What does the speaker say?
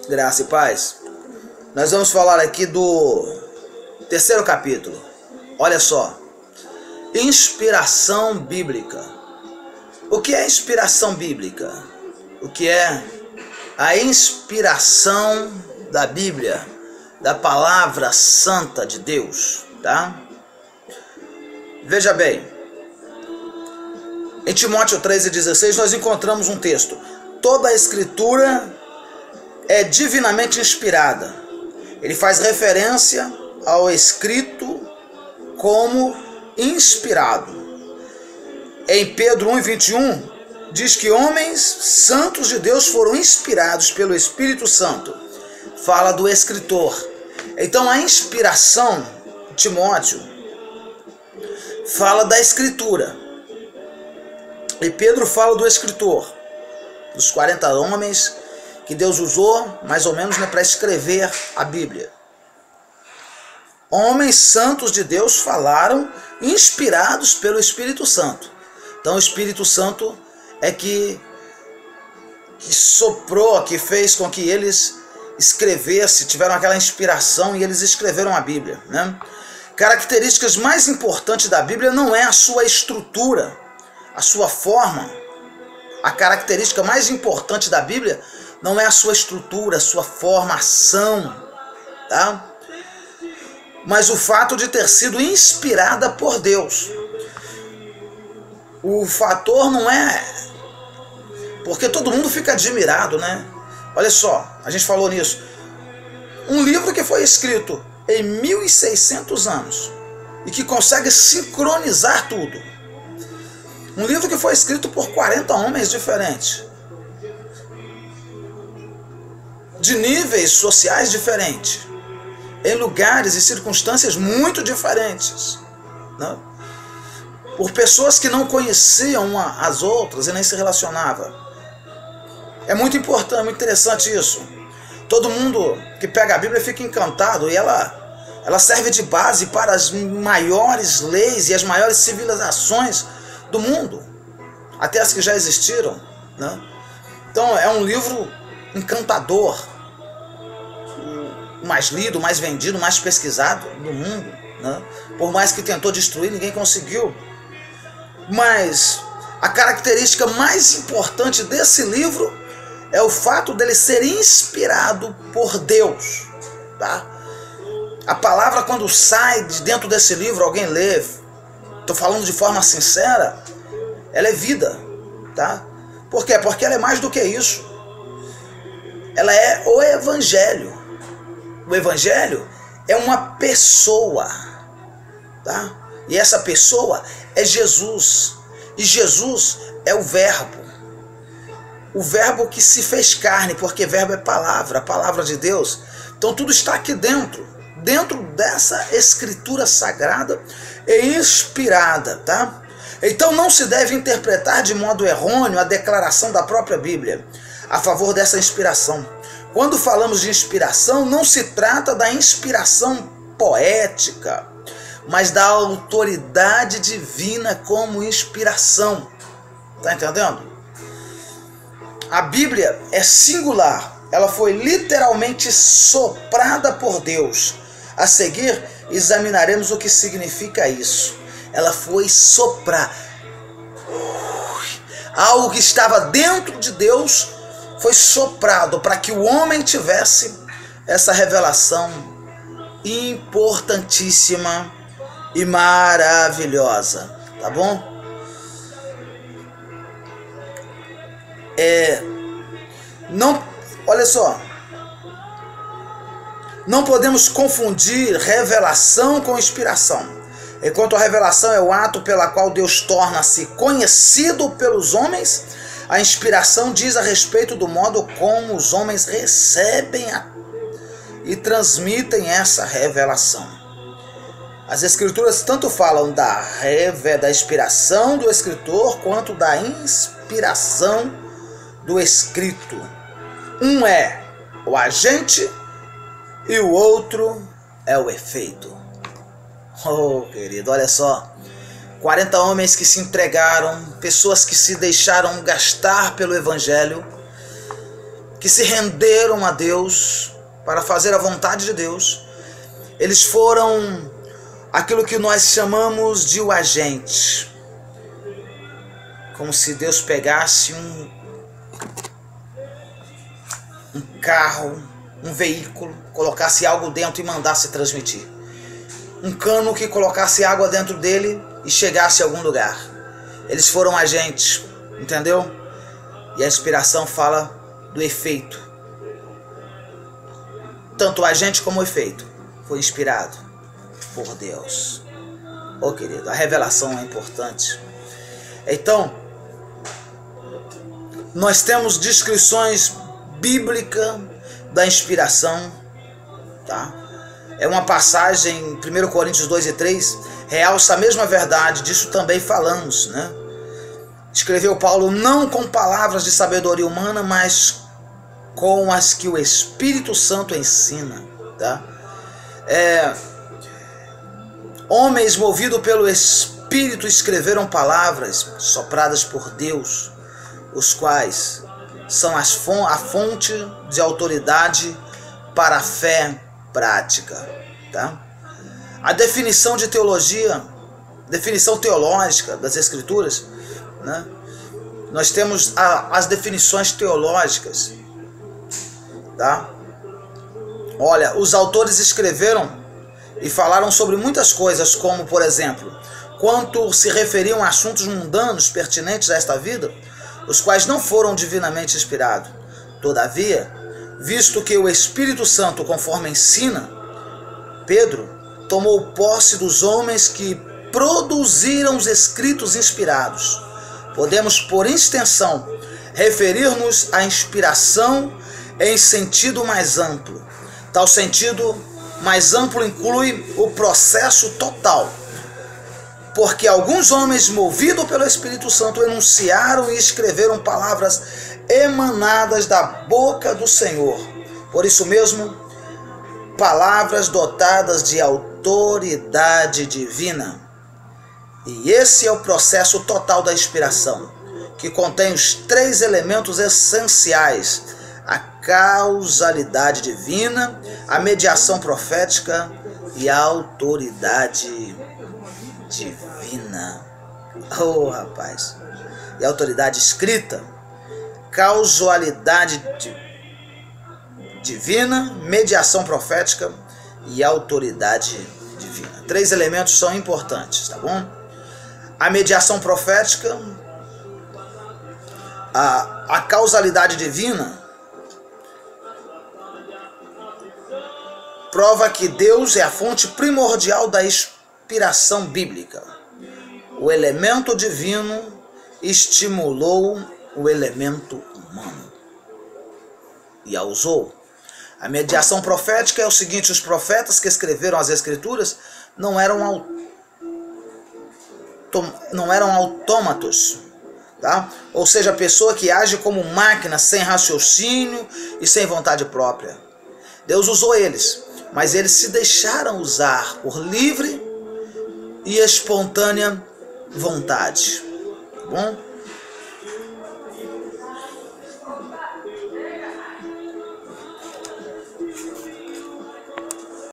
Graça e paz. Nós vamos falar aqui do terceiro capítulo. Olha só. Inspiração bíblica. O que é inspiração bíblica? O que é a inspiração da Bíblia, da palavra santa de Deus, tá? Veja bem. Em Timóteo 3,16 nós encontramos um texto. Toda a escritura é divinamente inspirada. Ele faz referência ao escrito como inspirado. Em Pedro 1,21 diz que homens santos de Deus foram inspirados pelo Espírito Santo. Fala do escritor. Então a inspiração, Timóteo, fala da escritura. E Pedro fala do escritor, dos 40 homens que Deus usou, mais ou menos, para escrever a Bíblia. Homens santos de Deus falaram, inspirados pelo Espírito Santo. Então o Espírito Santo é que soprou, que fez com que eles escrevessem, tiveram aquela inspiração e eles escreveram a Bíblia, né? Características mais importantes da Bíblia não é a sua estrutura, a sua forma. A característica mais importante da Bíblia não é a sua estrutura, a sua formação, tá? Mas o fato de ter sido inspirada por Deus. O fator não é... Porque todo mundo fica admirado, né? Olha só, a gente falou nisso. Um livro que foi escrito em 1600 anos e que consegue sincronizar tudo. Um livro que foi escrito por 40 homens diferentes, de níveis sociais diferentes, em lugares e circunstâncias muito diferentes, né? Por pessoas que não conheciam uma as outras e nem se relacionavam. É muito importante, muito interessante isso. Todo mundo que pega a Bíblia fica encantado e ela serve de base para as maiores leis e as maiores civilizações do mundo, até as que já existiram, né? Então é um livro encantador, o mais lido, o mais vendido, o mais pesquisado do mundo, né? Por mais que tentou destruir, ninguém conseguiu. Mas a característica mais importante desse livro é o fato dele ser inspirado por Deus, tá? A palavra, quando sai de dentro desse livro, alguém lê, estou falando de forma sincera, ela é vida, tá? Por quê? Porque ela é mais do que isso. Ela é o Evangelho. O Evangelho é uma pessoa, tá? E essa pessoa é Jesus. E Jesus é o Verbo. O Verbo que se fez carne, porque verbo é palavra, a palavra de Deus. Então tudo está aqui dentro dessa escritura sagrada e inspirada, tá? Então não se deve interpretar de modo errôneo a declaração da própria Bíblia a favor dessa inspiração. Quando falamos de inspiração, não se trata da inspiração poética, mas da autoridade divina como inspiração. Tá entendendo? A Bíblia é singular, ela foi literalmente soprada por Deus. A seguir, examinaremos o que significa isso. Ela foi soprar. Algo que estava dentro de Deus foi soprado para que o homem tivesse essa revelação importantíssima e maravilhosa, tá bom? Olha só, não podemos confundir revelação com inspiração. Enquanto a revelação é o ato pela qual Deus torna-se conhecido pelos homens, a inspiração diz a respeito do modo como os homens recebem e transmitem essa revelação. As Escrituras tanto falam da inspiração do escritor quanto da inspiração do escrito. Um é o agente e o outro é o efeito. Oh, querido, olha só. 40 homens que se entregaram, pessoas que se deixaram gastar pelo Evangelho, que se renderam a Deus para fazer a vontade de Deus. Eles foram aquilo que nós chamamos de o agente. Como se Deus pegasse um carro, um veículo, colocasse algo dentro e mandasse transmitir. Um cano que colocasse água dentro dele e chegasse a algum lugar. Eles foram agentes, entendeu? E a inspiração fala do efeito. Tanto o agente como o efeito foi inspirado por Deus. Oh, querido, a revelação é importante. Então, nós temos descrições bíblicas da inspiração, tá? É uma passagem, 1 Coríntios 2 e 3, realça a mesma verdade, disso também falamos, né? Escreveu Paulo, não com palavras de sabedoria humana, mas com as que o Espírito Santo ensina, tá? Homens movidos pelo Espírito escreveram palavras sopradas por Deus, os quais são a fonte de autoridade para a fé prática, tá? A definição de teologia, definição teológica das Escrituras, né? Nós temos as definições teológicas, tá? Olha, os autores escreveram e falaram sobre muitas coisas, como, por exemplo, quanto se referiam a assuntos mundanos pertinentes a esta vida, os quais não foram divinamente inspirados. Todavia, visto que o Espírito Santo, conforme ensina, Pedro tomou posse dos homens que produziram os escritos inspirados. Podemos, por extensão, referir-nos à inspiração em sentido mais amplo. Tal sentido mais amplo inclui o processo total, porque alguns homens, movidos pelo Espírito Santo, enunciaram e escreveram palavras emanadas da boca do Senhor. Por isso mesmo, palavras dotadas de autoridade divina. E esse é o processo total da inspiração, que contém os 3 elementos essenciais: a causalidade divina, a mediação profética e a autoridade divina. Oh, rapaz! E a autoridade escrita, causalidade divina, mediação profética e autoridade divina. 3 elementos são importantes, tá bom? A mediação profética, a causalidade divina, prova que Deus é a fonte primordial da inspiração bíblica. O elemento divino estimulou o elemento humano e a usou. A mediação profética é o seguinte: os profetas que escreveram as Escrituras não eram autômatos, tá? Ou seja, a pessoa que age como máquina, sem raciocínio e sem vontade própria. Deus usou eles, mas eles se deixaram usar por livre e espontânea vontade, tá bom?